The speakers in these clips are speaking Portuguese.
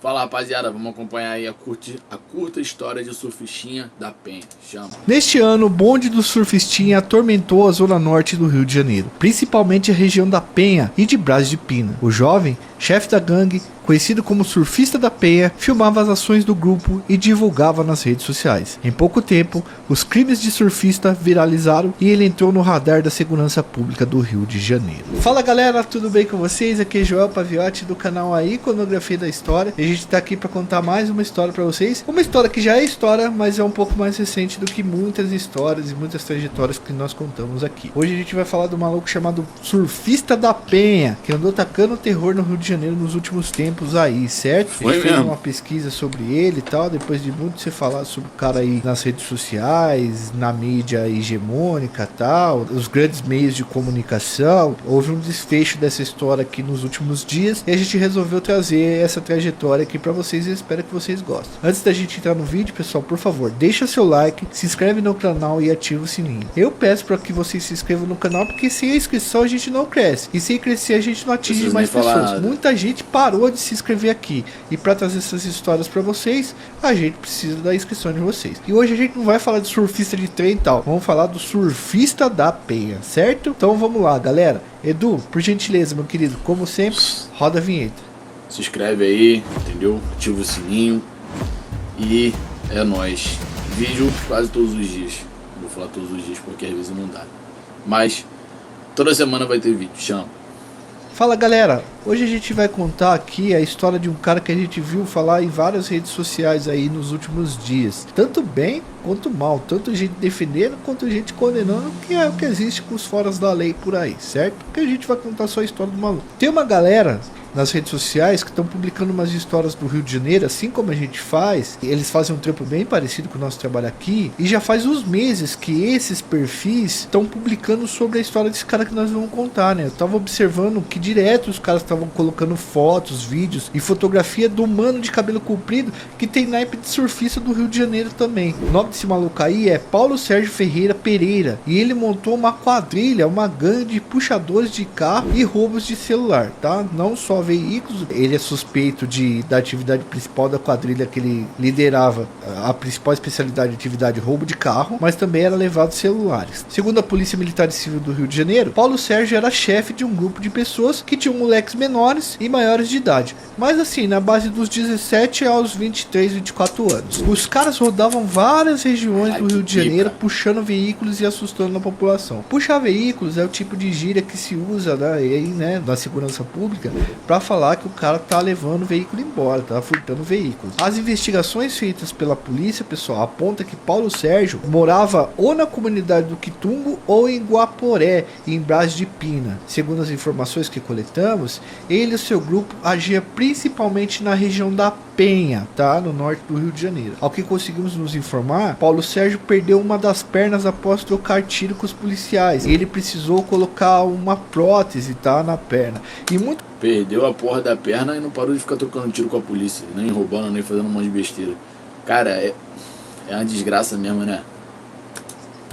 Fala rapaziada, vamos acompanhar aí a curta história de Surfistinha da Penha. Chama. Neste ano, o bonde do Surfistinha atormentou a zona norte do Rio de Janeiro, principalmente a região da Penha e de Brás de Pina. O jovem, chefe da gangue, conhecido como Surfista da Penha, filmava as ações do grupo e divulgava nas redes sociais. Em pouco tempo, os crimes de surfista viralizaram e ele entrou no radar da segurança pública do Rio de Janeiro. Fala galera, tudo bem com vocês? Aqui é Joel Paviotti do canal A Iconografia da História. E a gente tá aqui para contar mais uma história para vocês. Uma história que já é história, mas é um pouco mais recente do que muitas histórias e muitas trajetórias que nós contamos aqui. Hoje a gente vai falar do maluco chamado Surfista da Penha, que andou tacando terror no Rio de Janeiro nos últimos tempos aí, certo? A gente fez uma pesquisa sobre ele e tal, depois de muito você falar sobre o cara aí nas redes sociais, na mídia hegemônica e tal, os grandes meios de comunicação. Houve um desfecho dessa história aqui nos últimos dias e a gente resolveu trazer essa trajetória aqui pra vocês e espero que vocês gostem. Antes da gente entrar no vídeo, pessoal, por favor, deixa seu like, se inscreve no canal e ativa o sininho. Eu peço para que vocês se inscrevam no canal, porque sem a inscrição a gente não cresce, e sem crescer a gente não atinge mais pessoas. Muita gente parou de se inscrever aqui, e para trazer essas histórias para vocês, a gente precisa da inscrição de vocês. E hoje a gente não vai falar de surfista de trem e tal, vamos falar do Surfista da Penha, certo? Então vamos lá, galera. Edu, por gentileza, meu querido, como sempre, roda a vinheta. Se inscreve aí, entendeu? Ativa o sininho. E é nóis. Vídeo quase todos os dias. Vou falar todos os dias porque às vezes não dá. Mas toda semana vai ter vídeo. Chama. Fala galera, hoje a gente vai contar aqui a história de um cara que a gente viu falar em várias redes sociais aí nos últimos dias. Tanto bem quanto mal, tanto gente defendendo quanto gente condenando, que é o que existe com os foras da lei por aí, certo? Porque a gente vai contar só a história do maluco. Tem uma galera nas redes sociais que estão publicando umas histórias do Rio de Janeiro, assim como a gente faz. Eles fazem um trampo bem parecido com o nosso trabalho aqui, e já faz uns meses que esses perfis estão publicando sobre a história desse cara que nós vamos contar, né? Eu tava observando que direto os caras estavam colocando fotos, vídeos e fotografia do mano de cabelo comprido que tem naipe de surfista do Rio de Janeiro também. O nome desse maluco aí é Paulo Sérgio Ferreira Pereira, e ele montou uma quadrilha, uma gangue de puxadores de carro e roubos de celular, tá? Não só veículos, ele é suspeito da atividade principal da quadrilha que ele liderava, a principal especialidade de atividade roubo de carro, mas também era levado celulares. Segundo a Polícia Militar e Civil do Rio de Janeiro, Paulo Sérgio era chefe de um grupo de pessoas que tinham moleques menores e maiores de idade, mas assim, na base dos 17 aos 23, 24 anos. Os caras rodavam várias regiões do Rio de Janeiro, puxando veículos e assustando a população. Puxar veículos é o tipo de gíria que se usa na segurança pública para falar que o cara tá levando o veículo embora, tá furtando veículos. As investigações feitas pela polícia, pessoal, aponta que Paulo Sérgio morava ou na comunidade do Quitungo ou em Guaporé, em Brás de Pina. Segundo as informações que coletamos, ele e seu grupo agia principalmente na região da Penha, tá? No norte do Rio de Janeiro. Ao que conseguimos nos informar, Paulo Sérgio perdeu uma das pernas após trocar tiro com os policiais. Ele precisou colocar uma prótese, tá? Na perna. E muito Perdeu a porra da perna e não parou de ficar trocando tiro com a polícia, nem roubando, nem fazendo um monte de besteira. Cara, é uma desgraça mesmo, né?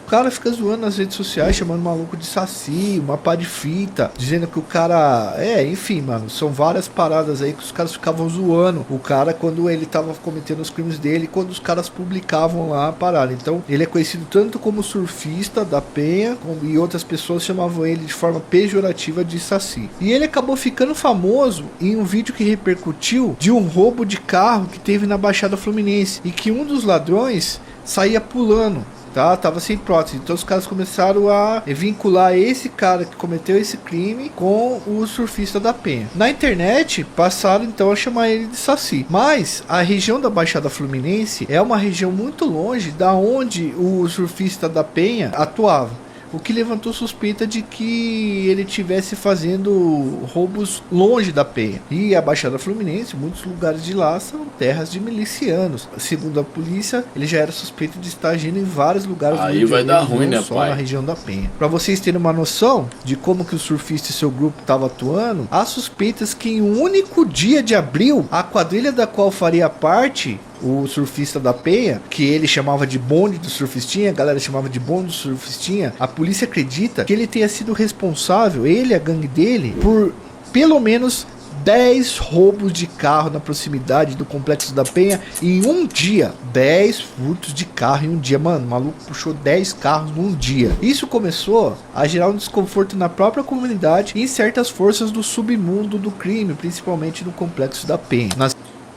o cara fica zoando nas redes sociais, chamando o maluco de saci, uma pá de fita, dizendo que o cara... enfim, mano, são várias paradas aí que os caras ficavam zoando o cara quando ele tava cometendo os crimes dele, quando os caras publicavam lá a parada. Então, ele é conhecido tanto como Surfista da Penha, e outras pessoas chamavam ele de forma pejorativa de saci. E ele acabou ficando famoso em um vídeo que repercutiu de um roubo de carro que teve na Baixada Fluminense, e que um dos ladrões saía pulando, tá? Tava sem prótese. Então os caras começaram a vincular esse cara que cometeu esse crime com o Surfista da Penha. Na internet passaram então a chamar ele de saci. Mas a região da Baixada Fluminense é uma região muito longe da onde o Surfista da Penha atuava, o que levantou suspeita de que ele estivesse fazendo roubos longe da Penha. E a Baixada Fluminense, muitos lugares de lá são terras de milicianos. Segundo a polícia, ele já era suspeito de estar agindo em vários lugares aí vai dar ruim, né, só na região da Penha. Para vocês terem uma noção de como que o surfista e seu grupo estavam atuando, há suspeitas que em um único dia de abril, a quadrilha da qual faria parte o Surfista da Penha, que ele chamava de bonde do surfistinha, a galera chamava de bonde do surfistinha, a polícia acredita que ele tenha sido responsável, ele e a gangue dele, por pelo menos 10 roubos de carro na proximidade do Complexo da Penha em um dia. 10 furtos de carro em um dia. Mano, o maluco puxou 10 carros num dia. Isso começou a gerar um desconforto na própria comunidade e em certas forças do submundo do crime, principalmente no Complexo da Penha.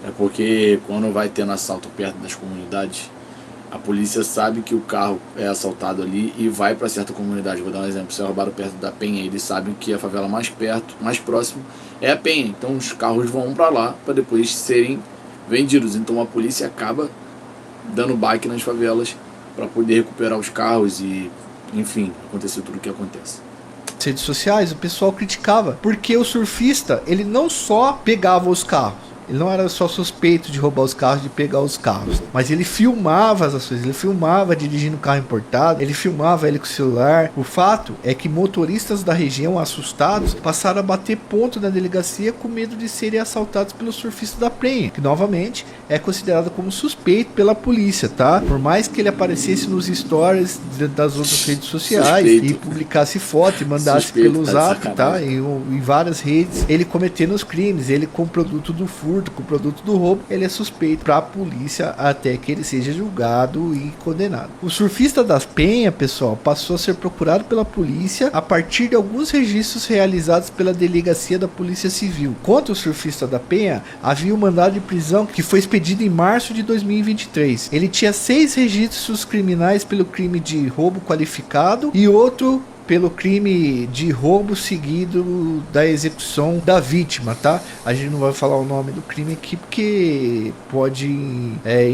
É porque quando vai tendo assalto perto das comunidades, a polícia sabe que o carro é assaltado ali e vai para certa comunidade. Vou dar um exemplo: se roubaram perto da Penha, eles sabem que a favela mais perto, mais próximo é a Penha. Então os carros vão para lá para depois serem vendidos. Então a polícia acaba dando baque nas favelas para poder recuperar os carros e, enfim, acontecer tudo o que acontece. Nas redes sociais o pessoal criticava porque o surfista, ele não só pegava os carros, ele não era só suspeito de roubar os carros, de pegar os carros, mas ele filmava as ações, ele filmava dirigindo carro importado, ele filmava ele com o celular. O fato é que motoristas da região, assustados, passaram a bater ponto na delegacia com medo de serem assaltados pelo surfista da Penha, que novamente é considerado como suspeito pela polícia, tá? Por mais que ele aparecesse nos stories das outras redes sociais e publicasse foto e mandasse pelo zap, tá? Em várias redes, ele cometendo os crimes, ele com o produto do furto, com o produto do roubo, ele é suspeito para a polícia até que ele seja julgado e condenado. O surfista da Penha, pessoal, passou a ser procurado pela polícia a partir de alguns registros realizados pela delegacia da Polícia Civil. Contra o surfista da Penha, havia um mandado de prisão que foi expedido em março de 2023. Ele tinha 6 registros criminais pelo crime de roubo qualificado e outro pelo crime de roubo seguido da execução da vítima, tá? A gente não vai falar o nome do crime aqui porque pode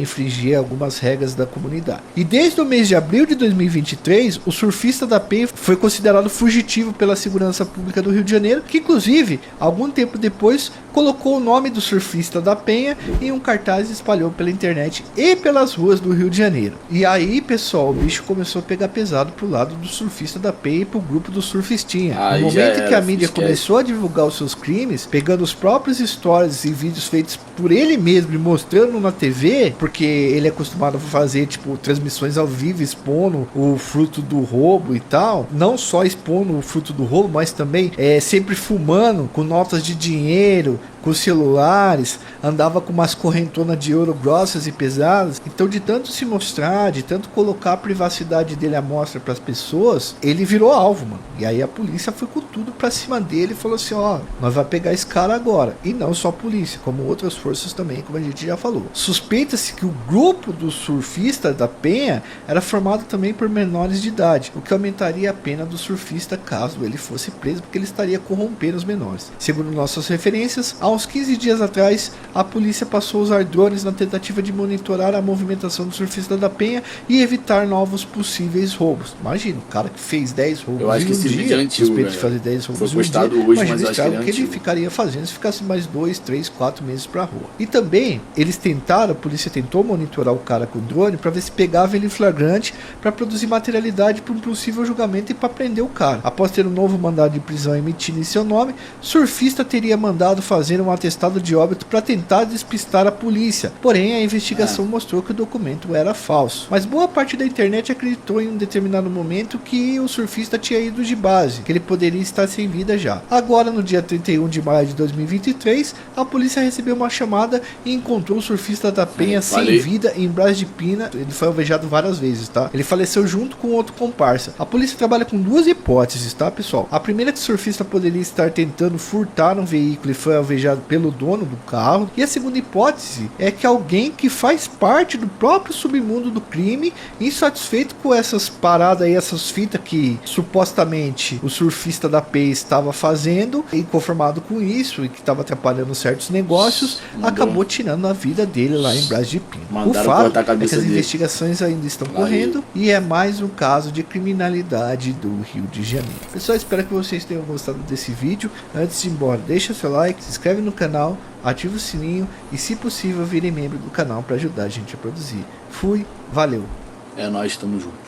infringir algumas regras da comunidade. E desde o mês de abril de 2023, o surfista da Penha foi considerado fugitivo pela Segurança Pública do Rio de Janeiro, que inclusive, algum tempo depois, colocou o nome do surfista da Penha em um cartaz e espalhou pela internet e pelas ruas do Rio de Janeiro. E aí, pessoal, o bicho começou a pegar pesado pro lado do surfista da Penha, pro grupo do surfistinha. No momento que a mídia começou a divulgar os seus crimes, pegando os próprios stories e vídeos feitos por ele mesmo e mostrando na TV, porque ele é acostumado a fazer tipo transmissões ao vivo expondo o fruto do roubo e tal, não só expondo o fruto do roubo, mas também sempre fumando com notas de dinheiro, com celulares, andava com umas correntonas de ouro grossas e pesadas. Então, de tanto se mostrar, de tanto colocar a privacidade dele à mostra para as pessoas, ele virou alvo, mano. E aí a polícia foi com tudo pra cima dele e falou assim: ó, nós vamos pegar esse cara agora. E não só a polícia, como outras forças também, como a gente já falou. Suspeita-se que o grupo do surfista da Penha era formado também por menores de idade, o que aumentaria a pena do surfista caso ele fosse preso, porque ele estaria corrompendo os menores. Segundo nossas referências, há uns 15 dias atrás, a polícia passou a usar drones na tentativa de monitorar a movimentação do surfista da Penha e evitar novos possíveis roubos. Imagina, o cara que fez 10 roubos eu acho que esse vídeo é antigo, suspeito de fazer 10 roubos foi postado hoje, mas imagina acho que ele é que ele antigo. ficaria fazendo se ficasse mais 2, 3, 4 meses pra rua. E também, eles tentaram, a polícia tentou monitorar o cara com drone pra ver se pegava ele em flagrante pra produzir materialidade para um possível julgamento e pra prender o cara. Após ter um novo mandado de prisão emitido em seu nome, surfista teria mandado fazer um atestado de óbito para tentar despistar a polícia. Porém, a investigação mostrou que o documento era falso. Mas boa parte da internet acreditou em um determinado momento que o surfista tinha ido de base, que ele poderia estar sem vida já. Agora, no dia 31 de maio de 2023, a polícia recebeu uma chamada e encontrou o surfista da Penha sem vida em Brás de Pina. Ele foi alvejado várias vezes, tá? Ele faleceu junto com outro comparsa. A polícia trabalha com duas hipóteses, tá, pessoal? A primeira é que o surfista poderia estar tentando furtar um veículo e foi alvejado pelo dono do carro. E a segunda hipótese é que alguém que faz parte do próprio submundo do crime, insatisfeito com essas paradas aí, essas fitas que supostamente o surfista da Penha estava fazendo, inconformado com isso e que estava atrapalhando certos negócios, acabou tirando a vida dele lá em Brás de Pina. O fato é que as investigações ainda estão correndo e é mais um caso de criminalidade do Rio de Janeiro. Pessoal, espero que vocês tenham gostado desse vídeo. Antes de ir embora, deixa seu like, se inscreve no canal, ativa o sininho e, se possível, vire membro do canal para ajudar a gente a produzir. Fui, valeu! É nóis, tamo junto.